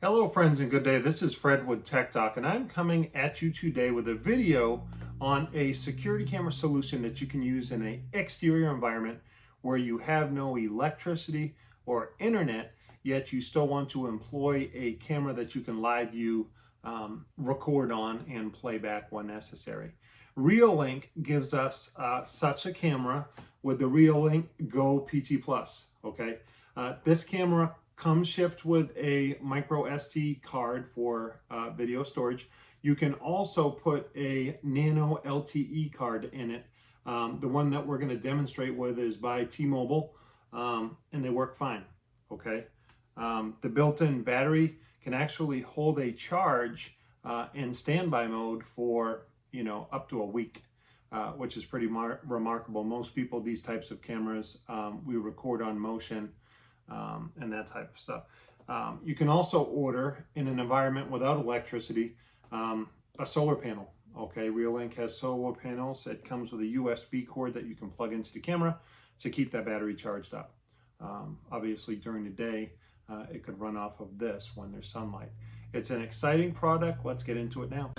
Hello friends and good day. This is Fred with Tech Talk and I'm coming at you today with a video on a security camera solution that you can use in an exterior environment where you have no electricity or internet, yet you still want to employ a camera that you can live view, record on, and play back when necessary. Reolink gives us such a camera with the Reolink PT Plus. Okay, this camera comes shipped with a micro SD card for video storage. You can also put a nano LTE card in it. The one that we're going to demonstrate with is by T-Mobile, and they work fine. Okay, the built-in battery can actually hold a charge in standby mode for up to a week, which is pretty remarkable. Most people, these types of cameras, we record on motion. And that type of stuff. You can also order in an environment without electricity a solar panel. Okay, Reolink has solar panels. It comes with a USB cord that you can plug into the camera to keep that battery charged up. Obviously during the day it could run off of this when there's sunlight. It's an exciting product. Let's get into it now.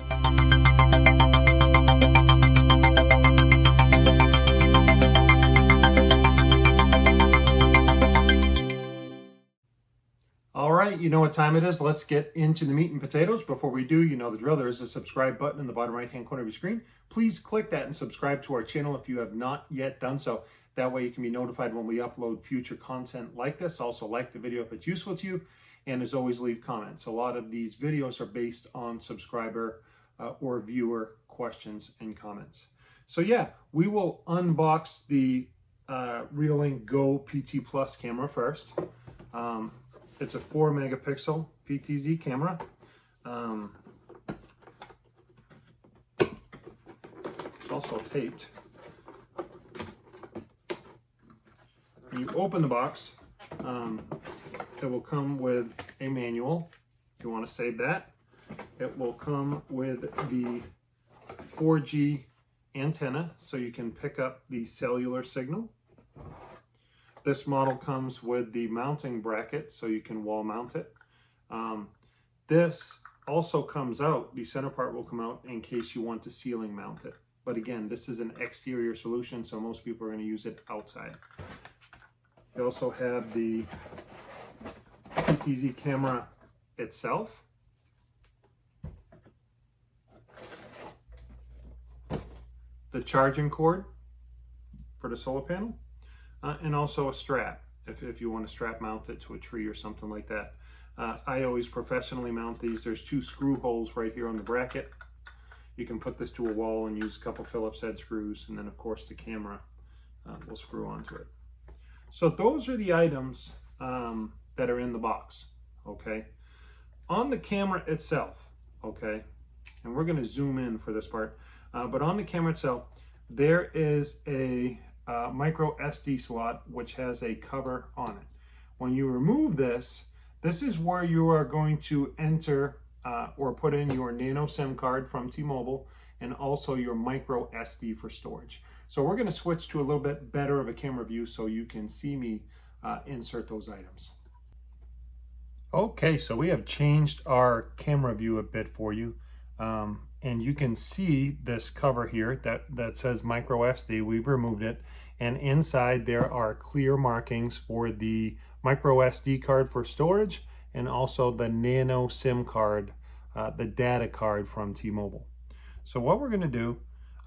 All right, you know what time it is. Let's get into the meat and potatoes. Before we do, you know the drill. There is a subscribe button in the bottom right-hand corner of your screen. Please click that and subscribe to our channel if you have not yet done so. That way you can be notified when we upload future content like this. Also like the video if it's useful to you. And as always, leave comments. A lot of these videos are based on subscriber or viewer questions and comments. So yeah, we will unbox the Reolink PT Plus camera first. It's a 4 megapixel PTZ camera. It's also taped. When you open the box, it will come with a manual, if you want to save that. It will come with the 4G antenna, so you can pick up the cellular signal. This model comes with the mounting bracket, so you can wall mount it. This also comes out, the center part will come out in case you want to ceiling mount it. But again, this is an exterior solution, so most people are going to use it outside. You also have the PTZ camera itself. The charging cord for the solar panel. And also a strap, if you want to strap mount it to a tree or something like that. I always professionally mount these. There's 2 screw holes right here on the bracket. You can put this to a wall and use a couple Phillips head screws, and then of course the camera will screw onto it. So those are the items that are in the box, okay? On the camera itself, okay, and we're going to zoom in for this part, but on the camera itself, there is a micro SD slot which has a cover on it. When you remove this, this is where you are going to enter or put in your nano SIM card from T-Mobile and also your micro SD for storage. So we're going to switch to a little bit better of a camera view so you can see me insert those items. Okay, so we have changed our camera view a bit for you. And you can see this cover here that says micro SD. We've removed it, and inside there are clear markings for the micro SD card for storage and also the nano SIM card, the data card from T-Mobile. So what we're going to do,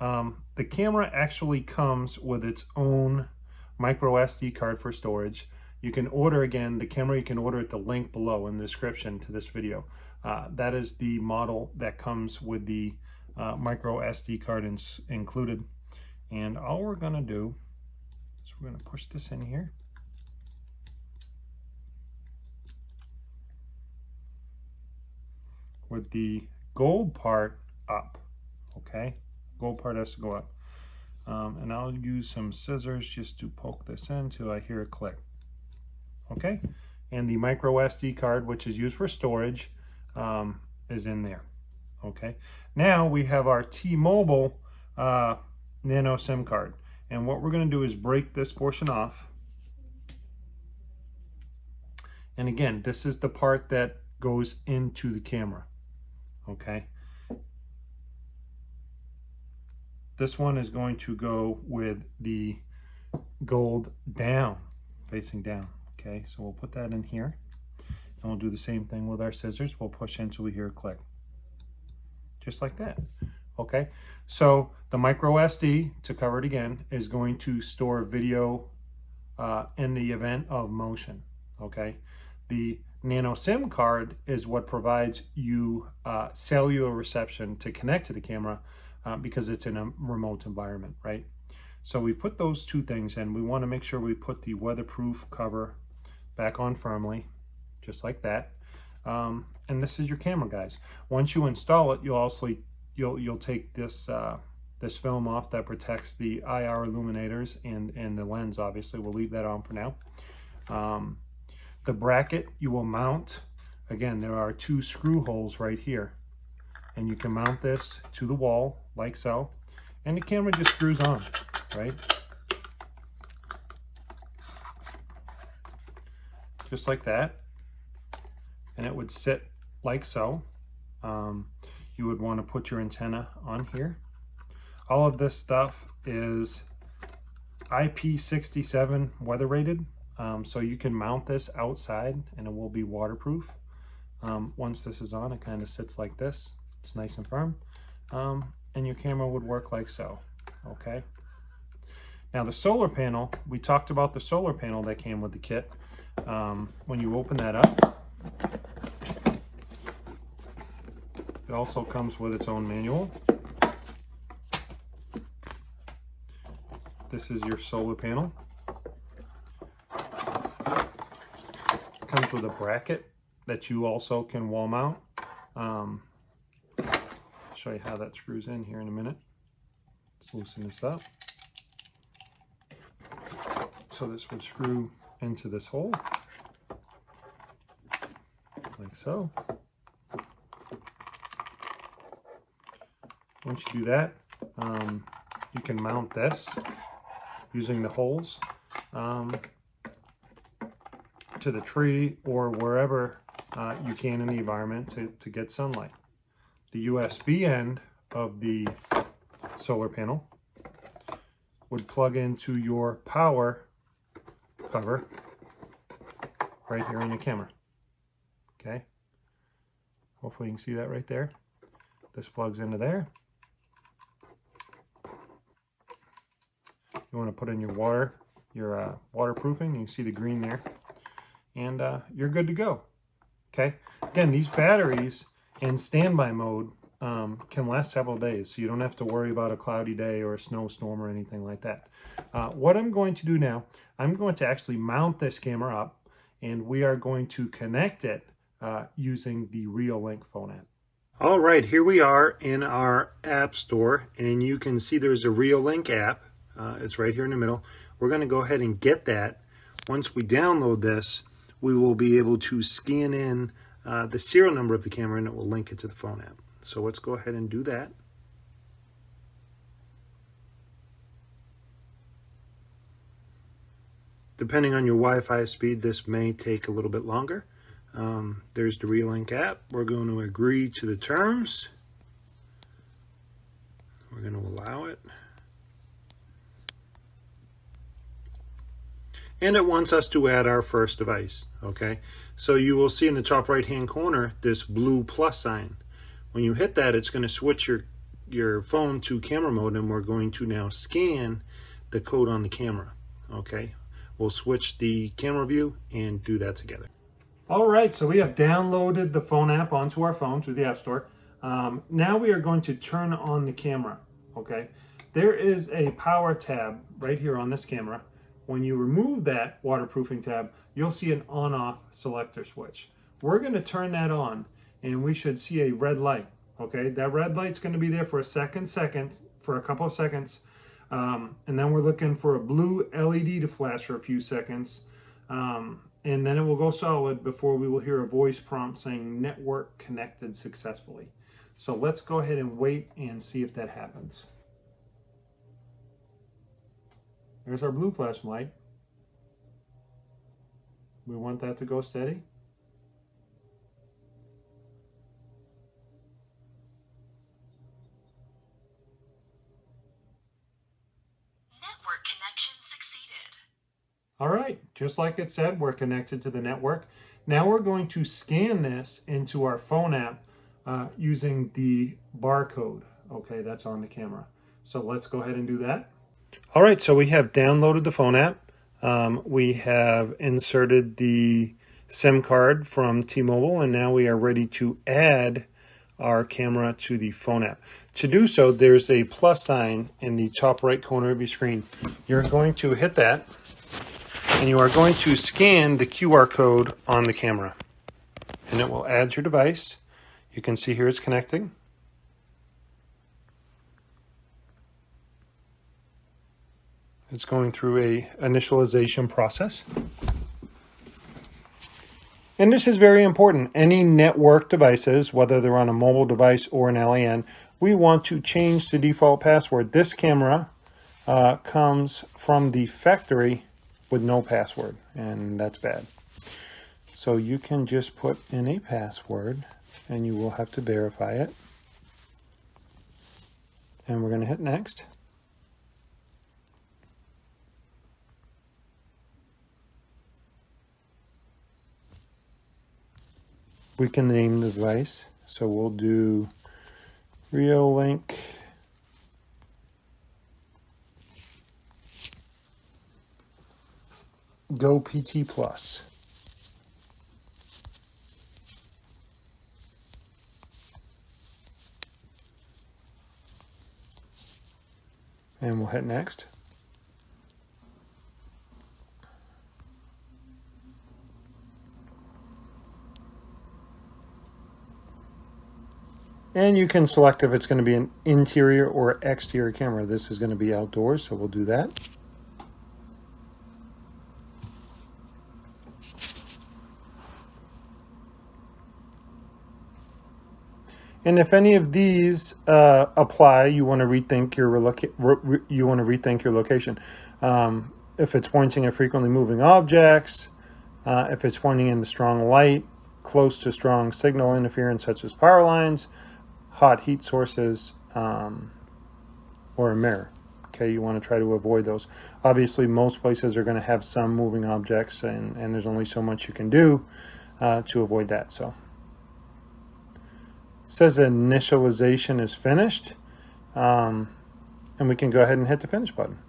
the camera actually comes with its own micro SD card for storage. You can order, again, the camera, you can order at the link below in the description to this video. That is the model that comes with the micro SD card included. And all we're going to do is we're going to push this in here. With the gold part up, okay? Gold part has to go up. And I'll use some scissors just to poke this in until I hear a click. Okay? And the micro SD card, which is used for storage, is in there. Okay, now we have our T-Mobile nano SIM card, and what we're going to do is break this portion off. And again, this is the part that goes into the camera, okay? This one is going to go with the gold down, facing down, okay? So we'll put that in here, and we'll do the same thing with our scissors. We'll push until we hear a click, just like that, okay? So the micro SD, to cover it again, is going to store video in the event of motion, okay? The nano SIM card is what provides you cellular reception to connect to the camera because it's in a remote environment, right? So we put those two things in. We want to make sure we put the weatherproof cover back on firmly, just like that. And this is your camera, guys. Once you install it, you'll take this this film off that protects the IR illuminators and the lens. Obviously, we'll leave that on for now. The bracket you will mount. Again, there are two screw holes right here, and you can mount this to the wall like so, and the camera just screws on, right? Just like that, and it would sit like so. You would want to put your antenna on here. All of this stuff is IP67 weather rated, so you can mount this outside and it will be waterproof. Once this is on, it kind of sits like this. It's nice and firm, and your camera would work like so, okay? Now the solar panel, we talked about the solar panel that came with the kit. When you open that up, it also comes with its own manual. This is your solar panel. It comes with a bracket that you also can wall mount. I'll show you how that screws in here in a minute. Let's loosen this up. So this would screw into this hole, like so. Once you do that, you can mount this using the holes to the tree or wherever you can in the environment to get sunlight. The USB end of the solar panel would plug into your power cover right here in your camera, okay? Hopefully you can see that right there. This plugs into there. You want to put in your waterproofing. You can see the green there, and you're good to go. Okay. Again, these batteries in standby mode can last several days, so you don't have to worry about a cloudy day or a snowstorm or anything like that. What I'm going to do now, I'm going to actually mount this camera up, and we are going to connect it using the Reolink phone app. All right, here we are in our app store, and you can see there's a Reolink app. It's right here in the middle. We're going to go ahead and get that. Once we download this, we will be able to scan in the serial number of the camera, and it will link it to the phone app. So let's go ahead and do that. Depending on your Wi-Fi speed, this may take a little bit longer. There's the Reolink app. We're going to agree to the terms. We're going to allow it. And it wants us to add our first device, okay? So you will see in the top right-hand corner this blue plus sign. When you hit that, it's going to switch your phone to camera mode, and we're going to now scan the code on the camera, okay? We'll switch the camera view and do that together. All right, so we have downloaded the phone app onto our phone through the App Store. Now we are going to turn on the camera, okay? There is a power tab right here on this camera. When you remove that waterproofing tab, you'll see an on-off selector switch. We're going to turn that on, and we should see a red light, okay? That red light's going to be there for a couple of seconds, and then we're looking for a blue LED to flash for a few seconds, and then it will go solid before we will hear a voice prompt saying network connected successfully. So let's go ahead and wait and see if that happens. There's our blue flashing light. We want that to go steady. All right, just like it said, we're connected to the network. Now we're going to scan this into our phone app using the barcode, okay, that's on the camera. So let's go ahead and do that. All right, so we have downloaded the phone app. We have inserted the SIM card from T-Mobile, and now we are ready to add our camera to the phone app. To do so, there's a plus sign in the top right corner of your screen. You're going to hit that, and you are going to scan the QR code on the camera, and it will add your device. You can see here it's connecting. It's going through a initialization process. And this is very important. Any network devices, whether they're on a mobile device or an LAN, we want to change the default password. This camera comes from the factory with no password, and that's bad. So you can just put in a password, and you will have to verify it. And we're going to hit next. We can name the device, so we'll do Reolink PT Plus. And we'll hit next. And you can select if it's going to be an interior or exterior camera. This is going to be outdoors, so we'll do that. And if any of these apply, you want to rethink your location. If it's pointing at frequently moving objects, if it's pointing in the strong light, close to strong signal interference such as power lines, hot heat sources, or a mirror. Okay, you want to try to avoid those. Obviously, most places are going to have some moving objects, and there's only so much you can do to avoid that. So, it says initialization is finished, and we can go ahead and hit the finish button.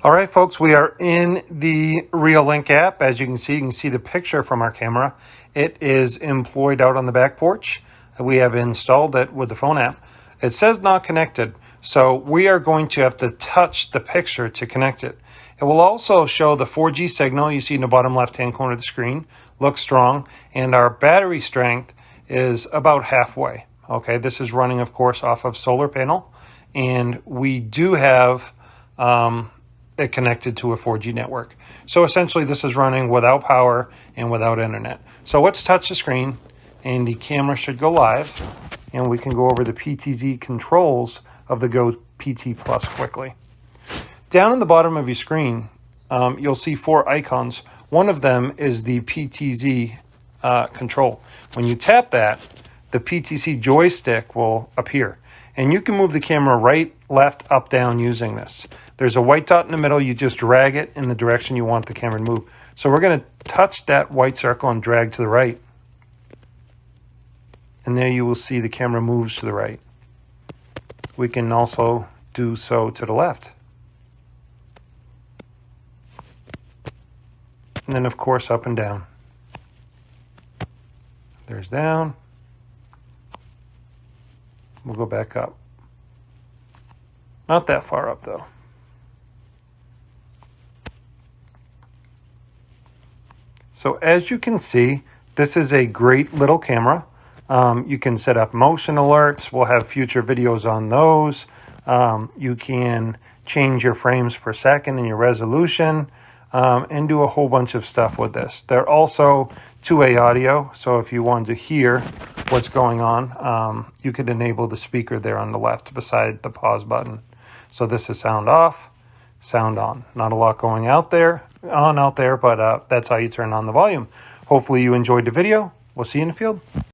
All right, folks, we are in the Reolink app. As you can see the picture from our camera. It is employed out on the back porch. We have installed it with the phone app. It says not connected, so we are going to have to touch the picture to connect it. It will also show the 4G signal you see in the bottom left-hand corner of the screen. Looks strong, and our battery strength is about halfway. Okay, this is running, of course, off of solar panel, and we do have it connected to a 4G network. So essentially this is running without power and without internet. So let's touch the screen and the camera should go live, and we can go over the PTZ controls of the Go PT Plus quickly. Down in the bottom of your screen, you'll see 4 icons. One of them is the PTZ control. When you tap that, the PTZ joystick will appear, and you can move the camera right, left, up, down using this. There's a white dot in the middle. You just drag it in the direction you want the camera to move. So we're going to touch that white circle and drag to the right. And there you will see the camera moves to the right. We can also do so to the left. And then, of course, up and down. There's down. We'll go back up. Not that far up, though. So as you can see, this is a great little camera. You can set up motion alerts. We'll have future videos on those. You can change your frames per second and your resolution, and do a whole bunch of stuff with this. They're also 2-way audio, so if you wanted to hear what's going on, you could enable the speaker there on the left beside the pause button. So this is sound off, sound on. Not a lot going out there, but that's how you turn on the volume. Hopefully you enjoyed the video. We'll see you in the field.